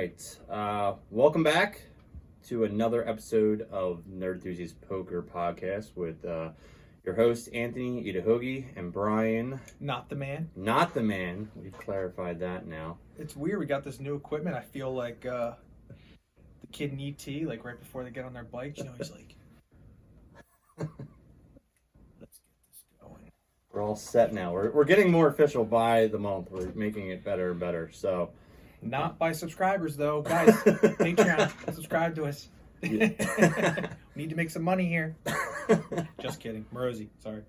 right. Welcome back to another episode of Nerd Enthusiast Poker Podcast with your host, Anthony Idahogi, and Brian. Not the man. Not the man. We've clarified that now. It's weird. We got this new equipment. I feel like the kid in E.T., like right before they get on their bikes, he's like, let's get this going. We're all set now. We're getting more official by the month. We're making it better and better. So, not by subscribers though, guys. Patreon, subscribe to us. Yeah. We need to make some money here. Just kidding, Morosi. Sorry.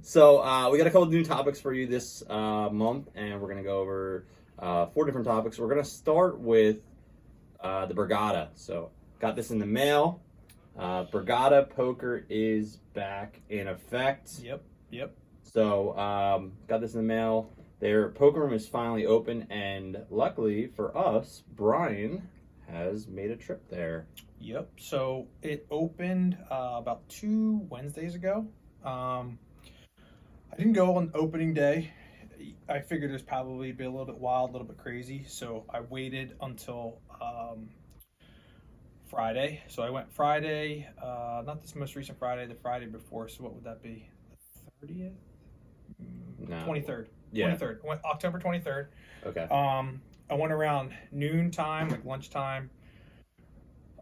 So we got a couple of new topics for you this month, and we're gonna go over 4 different topics. We're gonna start with the Borgata. So got this in the mail. Borgata poker is back in effect. Yep. So got this in the mail. Their poker room is finally open, and luckily for us, Brian has made a trip there. Yep. So it opened about 2 Wednesdays ago. I didn't go on opening day. I figured it was probably be a little bit wild, a little bit crazy. So I waited until Friday. So I went Friday, not this most recent Friday, the Friday before. So what would that be? The 30th? No. 23rd. Yeah. 23rd. I went October 23rd. Okay. I went around noon time, like lunchtime.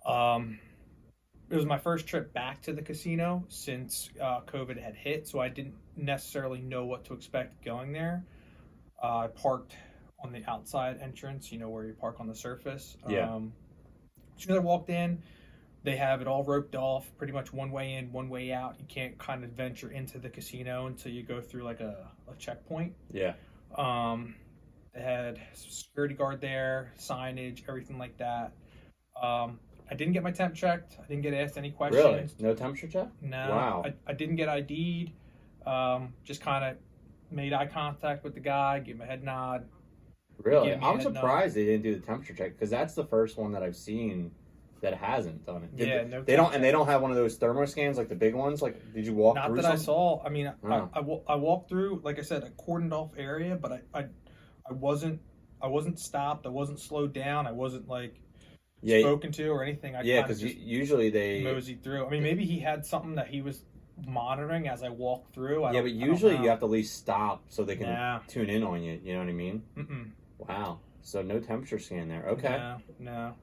It was my first trip back to the casino since COVID had hit, so I didn't necessarily know what to expect going there. I parked on the outside entrance, where you park on the surface. Yeah. As soon as I walked in, they have it all roped off, pretty much one way in, one way out. You can't kind of venture into the casino until you go through like a checkpoint. Yeah. They had security guard there, signage, everything like that. I didn't get my temp checked. I didn't get asked any questions. Really? No temperature check? No. Wow. I didn't get ID'd. Just kind of made eye contact with the guy, gave him a head nod. Really? I'm surprised they didn't do the temperature check, because that's the first one that I've seen that hasn't done it. They don't have one of those thermo scans like the big ones. Like, did you walk through? Not that I saw. I mean, Oh. I walked through, like I said, a cordoned off area, but I wasn't stopped. I wasn't slowed down. I wasn't like spoken to or anything. Because usually they moseyed through. I mean, maybe he had something that he was monitoring as I walked through. But usually you have to at least stop so they can tune in on you. You know what I mean? Mm-mm. Wow. So no temperature scan there. Okay. No.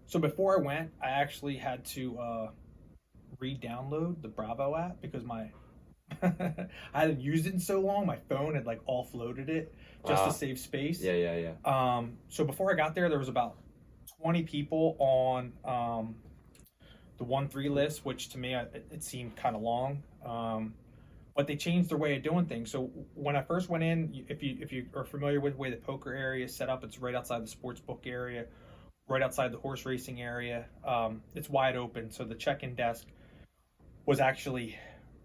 So before I went, I actually had to re-download the Bravo app because my I hadn't used it in so long. My phone had like offloaded it just to save space. Yeah. So before I got there was about 20 people on the 1-3 list, which to me it seemed kind of long. But they changed their way of doing things. So when I first went in, if you are familiar with the way the poker area is set up, it's right outside the sports book area, right outside the horse racing area. It's wide open, so the check-in desk was actually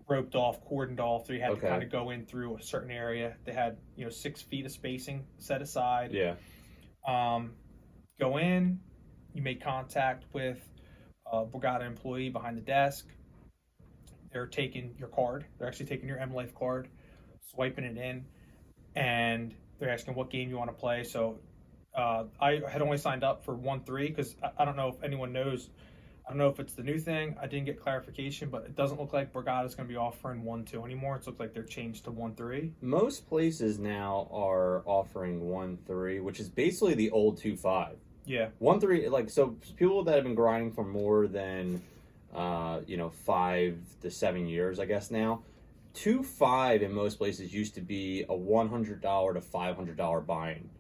roped off, cordoned off, so you had to kind of go in through a certain area. They had 6 feet of spacing set aside. Yeah. Go in, you make contact with a Borgata employee behind the desk. They're taking your card. They're actually taking your M-Life card, swiping it in, and they're asking what game you want to play. So I had only signed up for 1-3 because I don't know if anyone knows. I don't know if it's the new thing. I didn't get clarification, but it doesn't look like Borgata is going to be offering 1-2 anymore. It looks like they're changed to 1-3. Most places now are offering 1-3, which is basically the old 2-5. Yeah. 1-3, like, so people that have been grinding for more than 5 to 7 years, I guess now. 2-5 in most places used to be a $100 to $500 buy-in,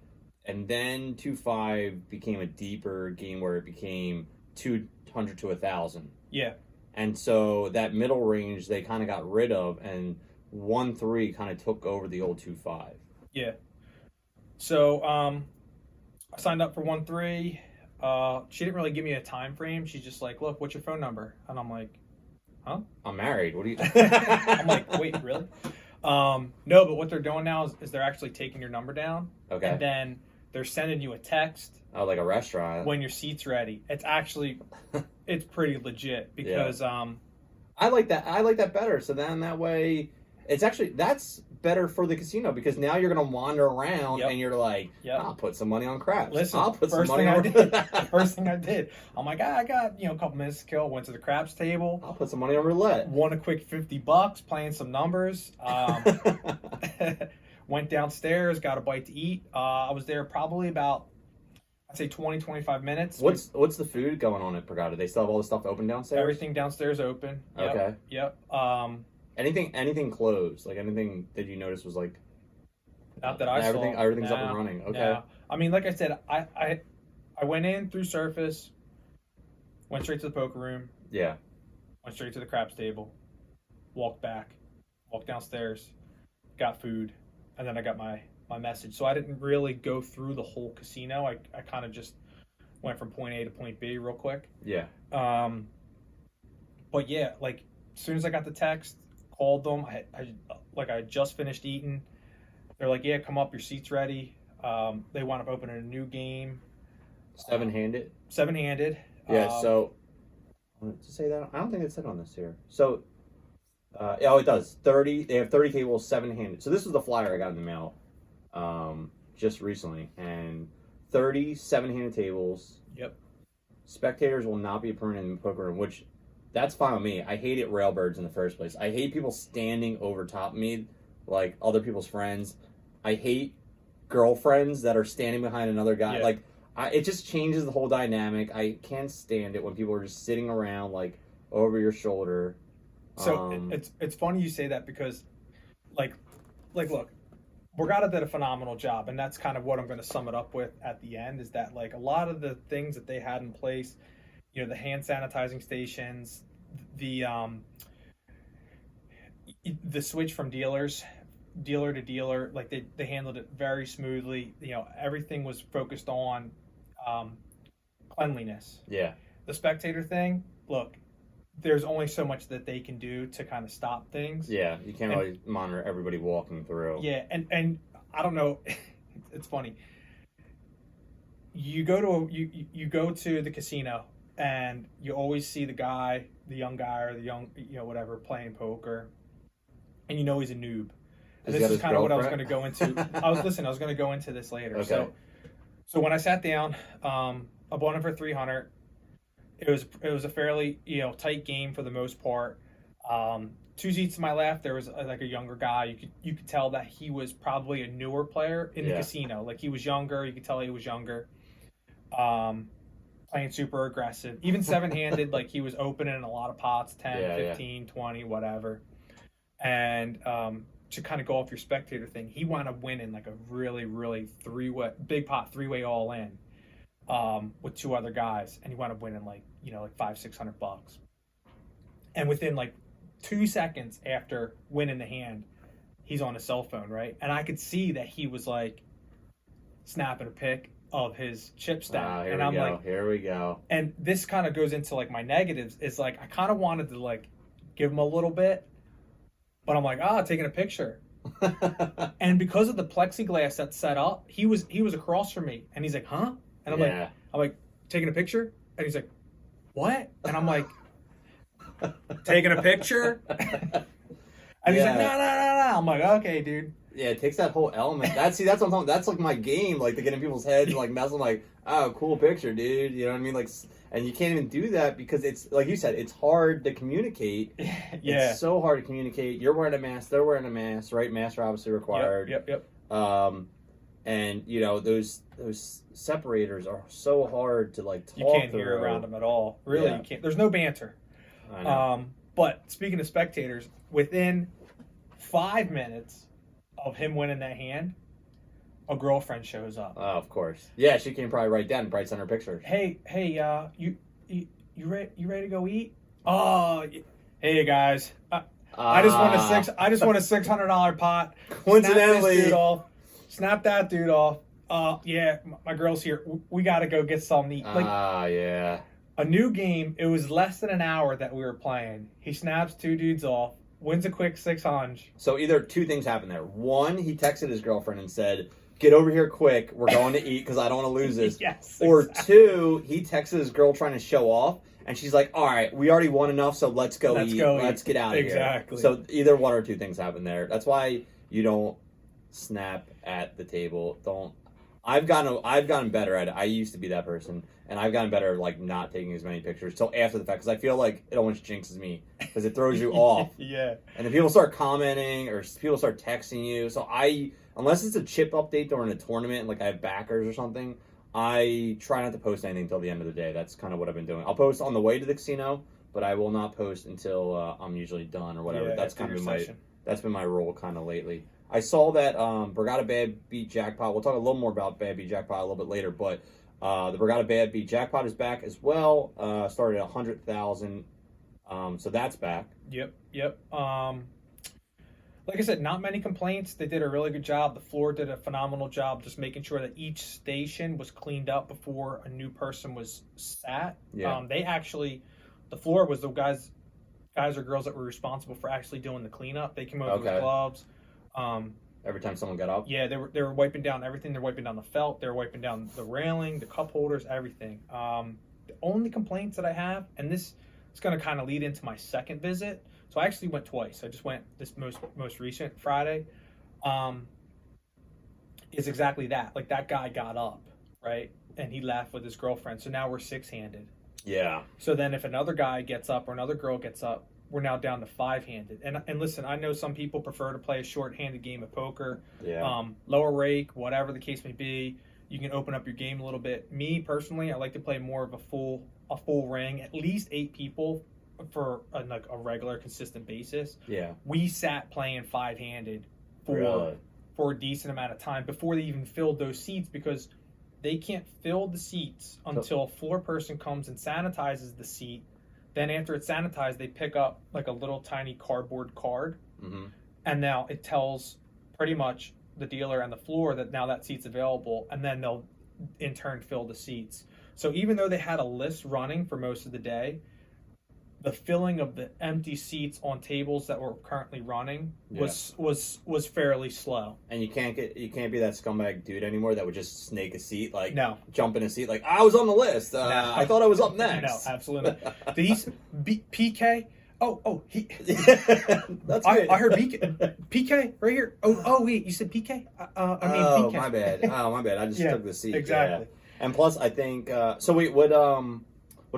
and then 2-5 became a deeper game where it became 200 to 1,000. Yeah. And so that middle range they kind of got rid of, and 1-3 kind of took over the old 2-5. Yeah. So I signed up for 1-3. She didn't really give me a time frame. She's just like, look, what's your phone number? And I'm like, huh? I'm married. What do you... I'm like, wait, really? No, but what they're doing now is they're actually taking your number down. Okay. And then they're sending you a text. Oh, like a restaurant. When your seat's ready. It's actually, it's pretty legit because... I like that. I like that better. So then that way, it's actually, that's better for the casino because now you're going to wander around Yep. and you're like, Yep. I'll put some money on craps. Listen, I'll put some first money thing on I did. First thing I did. I'm like, I got a couple minutes to kill. Went to the craps table. I'll put some money on roulette. Won a quick $50 playing some numbers. Went downstairs, got a bite to eat. I was there probably about, I'd say 20, 25 minutes. What's the food going on at Borgata? They still have all the stuff open downstairs? Everything downstairs open. Yep, Okay. Yep. Anything closed? Like anything that you noticed was like Not that I saw. everything's up No, and running. Okay. no. I mean, like I said, I went in through surface, went straight to the poker room, Yeah. went straight to the craps table, walked back, walked downstairs, got food, and then I got my message. So I didn't really go through the whole casino. I kind of just went from point A to point B real quick. Yeah. But yeah, like as soon as I got the text, called them. I had just finished eating. They're like, yeah, come up, your seat's ready. They wound up opening a new game. Seven-handed? Seven-handed. Yeah, so to say that I don't think it said on this here. So oh, it does. 30. They have 30 tables, seven-handed. So this was the flyer I got in the mail just recently, and 30 seven-handed tables. Yep. Spectators will not be permitted in the poker room, which that's fine with me. I hated railbirds in the first place. I hate people standing over top of me, like other people's friends. I hate girlfriends that are standing behind another guy. Yeah. Like, it just changes the whole dynamic. I can't stand it when people are just sitting around like over your shoulder. So it's funny you say that because, like look, Borgata did a phenomenal job, and that's kind of what I'm going to sum it up with at the end. Is that like a lot of the things that they had in place, the hand sanitizing stations, the switch from dealer to dealer, like they handled it very smoothly. Everything was focused on cleanliness. Yeah. The spectator thing, look, there's only so much that they can do to kind of stop things. Yeah, you can't really monitor everybody walking through. Yeah, and I don't know, it's funny. You go to the casino and you always see the young guy or the young whatever playing poker, and he's a noob. And this is kind of what I was going to go into. I was going to go into this later. Okay. So when I sat down, I bought it for 300. It was a fairly tight game for the most part. Two seats to my left, there was like a younger guy. You could tell that he was probably a newer player in the casino. Like he was younger. You could tell he was younger. Playing super aggressive. Even seven-handed, like he was opening a lot of pots, 10, 15, 20, whatever. And to kind of go off your spectator thing, he wound up winning like a really, really big pot three-way all in with two other guys. And he wound up winning like $500-600. And within like 2 seconds after winning the hand, he's on his cell phone, right? And I could see that he was like snapping a pic of his chip stack. Here we go. And this kind of goes into like my negatives. Is like I kind of wanted to like give him a little bit, but I'm like, taking a picture. And because of the plexiglass that's set up, he was across from me, and he's like, huh? And I'm like, taking a picture, and he's like, what? And I'm like, taking a picture. And he's like, no. I'm like, okay, dude. Yeah, it takes that whole element. That's what I'm talking. That's like my game, like to get in people's heads, like mess. I'm like, oh, cool picture, dude. You know what I mean? Like, and you can't even do that because it's like you said, it's hard to communicate. Yeah, it's so hard to communicate. You're wearing a mask, they're wearing a mask, right? Masks are obviously required. Yep. And those separators are so hard to like talk. You can't hear around them at all. Really, you can't. There's no banter. I know. But speaking of spectators, within 5 minutes of him winning that hand, a girlfriend shows up. Oh, of course. Yeah, she came probably right down and probably sent her pictures. Hey, you ready to go eat? Oh, hey guys, I just won a $600 pot. Coincidentally, snap that dude off. Yeah, my girl's here. We got to go get something to eat. Yeah. A new game. It was less than an hour that we were playing. He snaps two dudes off, wins a quick 600. So either two things happened there. One, he texted his girlfriend and said, "Get over here quick. We're going to eat because I don't want to lose this." Yes. Or exactly. two, he texted his girl trying to show off, and she's like, "All right, we already won enough, so let's go eat. Let's get out of here." Exactly. So either one or two things happened there. That's why You don't snap at the table. Don't. I've gotten better at it. I used to be that person, and I've gotten better at like not taking as many pictures till after the fact because I feel like it almost jinxes me because it throws you off. Yeah. And then people start commenting or people start texting you. So unless it's a chip update during a tournament, like I have backers or something, I try not to post anything till the end of the day. That's kind of what I've been doing. I'll post on the way to the casino, but I will not post until I'm usually done or whatever. Yeah, That's after kind of your my session. that's been my role kind of lately. I saw that Borgata Bad Beat Jackpot. We'll talk a little more about Bad Beat Jackpot a little bit later, but the Borgata Bad Beat Jackpot is back as well. Started at 100,000, so that's back. Yep. Like I said, not many complaints. They did a really good job. The floor did a phenomenal job just making sure that each station was cleaned up before a new person was sat. Yeah. The floor was the guys or girls that were responsible for actually doing the cleanup. They came over with gloves. Every time someone got up. Yeah, they were wiping down everything. They're wiping down the felt. They're wiping down the railing, the cup holders, everything. The only complaints that I have, and this is going to kind of lead into my second visit. So I actually went twice. I just went this most recent Friday. Is exactly that. Like that guy got up, right, and he left with his girlfriend. So now we're 6-handed. Yeah. So then if another guy gets up or another girl gets up, we're now down to 5-handed. And listen, I know some people prefer to play a short-handed game of poker. Yeah. Lower rake, whatever the case may be. You can open up your game a little bit. Me personally, I like to play more of a full ring, at least 8 people for a regular consistent basis. Yeah. We sat playing 5-handed Really? for a decent amount of time before they even filled those seats because they can't fill the seats until a floor person comes and sanitizes the seat. Then after it's sanitized, they pick up like a little tiny cardboard card. Mm-hmm. And now it tells pretty much the dealer and the floor that now that seat's available, and then they'll in turn fill the seats. So even though they had a list running for most of the day, the filling of the empty seats on tables that were currently running was fairly slow. And you can't be that scumbag dude anymore that would just snake a seat, like No. jump in a seat, like I was on the list. No. I thought I was up next. No, absolutely not. Did he PK? He. That's good. I heard PK right here. Oh wait, you said PK? PK. My bad. My bad. I just took the seat. Exactly. Yeah. And plus, I think. So wait, what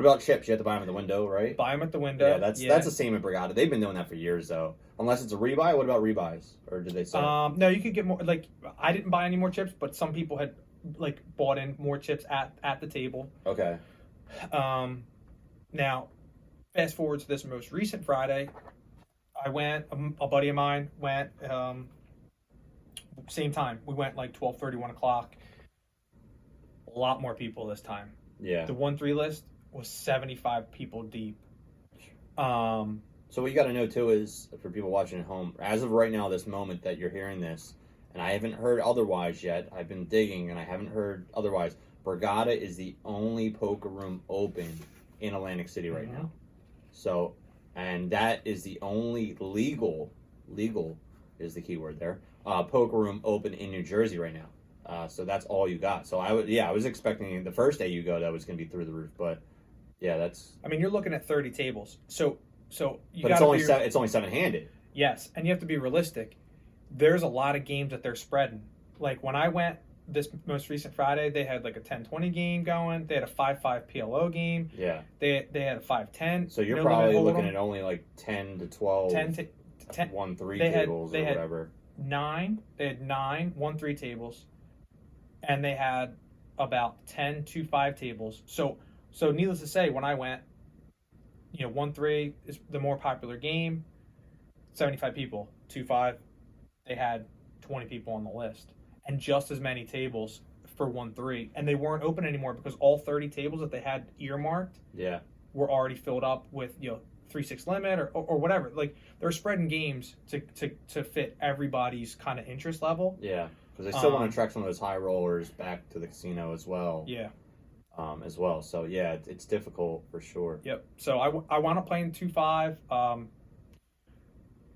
about chips? You have to buy them at the window, right? Buy them at the window. Yeah, that's the same at Borgata. They've been doing that for years, though. Unless it's a rebuy. What about rebuys, or did they sell? No, you could get more. Like I didn't buy any more chips, but some people had like bought in more chips at the table. Okay. Now, fast forward to this most recent Friday, I went. A buddy of mine went. Same time. We went like 12:30, 1 o'clock. A lot more people this time. Yeah. The 1-3 list was 75 people deep. So what you got to know too is, for people watching at home, as of right now, this moment that you're hearing this, and I haven't heard otherwise yet. I've been digging and I haven't heard otherwise. Borgata is the only poker room open in Atlantic City right now. So, and that is the only legal is the key word there. Poker room open in New Jersey right now. So that's all you got. So I was expecting the first day you go that was going to be through the roof, but yeah, that's. I mean, you're looking at 30 tables. So you. But it's only 7-handed. Yes, and you have to be realistic. There's a lot of games that they're spreading. Like when I went this most recent Friday, they had like a 10-20 game going. They had a 5-5 PLO game. Yeah. They had a 5-10. So you're probably looking at only like 10 to 12. 10 to 10. 1-3 tables or whatever. They had 9 1-3 tables, and they had about 10 2-5 tables. So needless to say, when I went, 1-3 is the more popular game. 75 people. 2-5, they had 20 people on the list, and just as many tables for 1-3, and they weren't open anymore because all 30 tables that they had earmarked were already filled up with 3-6 limit or whatever. Like they're spreading games to fit everybody's kind of interest level. Yeah, because they still want to attract some of those high rollers back to the casino as well. Yeah. As well. So yeah, it's difficult for sure. Yep. So I wound up playing 2-5.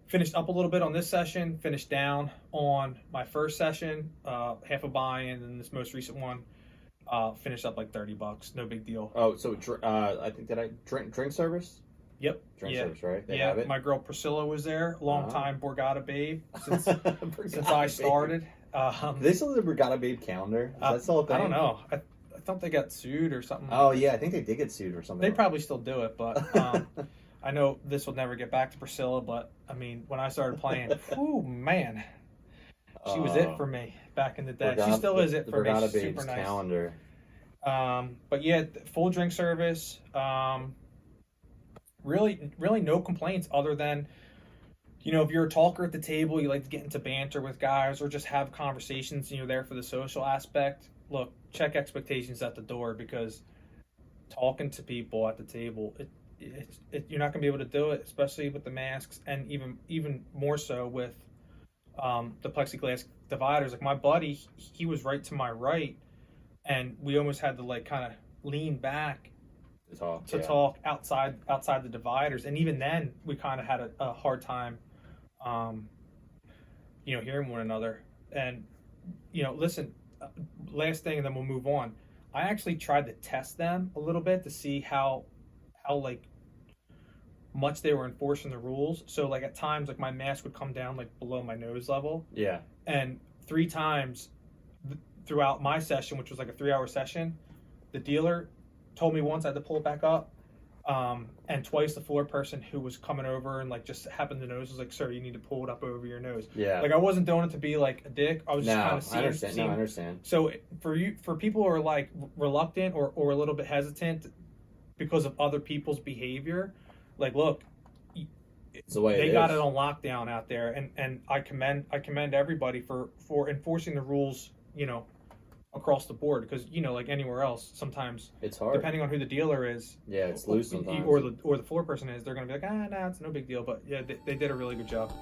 Finished up a little bit on this session. Finished down on my first session. Half a buy-in, and this most recent one. Finished up like $30. No big deal. Oh, so I think did I drink service? Yep. drink Yeah. service, right? They Yeah. have it. My girl Priscilla was there, long time Borgata babe since Borgata I Babe. started. Do they still have the Borgata Babe calendar? Is that still a thing? I don't know. I thought they got sued or something. Oh yeah, I think they did get sued or something. They probably still do it, but I know this will never get back to Priscilla. But I mean, when I started playing, whew, man, she was it for me back in the day. She still is it for me. Borgata She's Babe's super nice. calendar. But yeah, full drink service. Really no complaints other than, you know, if you're a talker at the table, you like to get into banter with guys or just have conversations and you're there for the social aspect. Look, check expectations at the door, because talking to people at the table, you're not going to be able to do it, especially with the masks, and even more so with the plexiglass dividers. Like my buddy, he was right to my right, and we almost had to like kind of lean back to talk outside the dividers, and even then we kind of had a hard time, you know, hearing one another. And you know, listen, last thing, and then we'll move on. I actually tried to test them a little bit to see how like much they were enforcing the rules. So like at times, like my mask would come down like below my nose level. Yeah. And 3 times throughout my session, which was like a 3-hour session, the dealer told me once I had to pull it back up. And twice the floor person who was coming over and like just happened to notice was like, "Sir, you need to pull it up over your nose." Yeah. Like I wasn't doing it to be like a dick. I was just kind of seeing. I understand. No, I understand. So for people who are like reluctant or a little bit hesitant because of other people's behavior, like look, it's the way they got it on lockdown out there, and I commend everybody for enforcing the rules, you know, across the board, because you know, like anywhere else, sometimes it's hard depending on who the dealer is. Yeah, it's loose sometimes. Or the floor person is. They're going to be like, no, it's no big deal. But yeah, they did a really good job.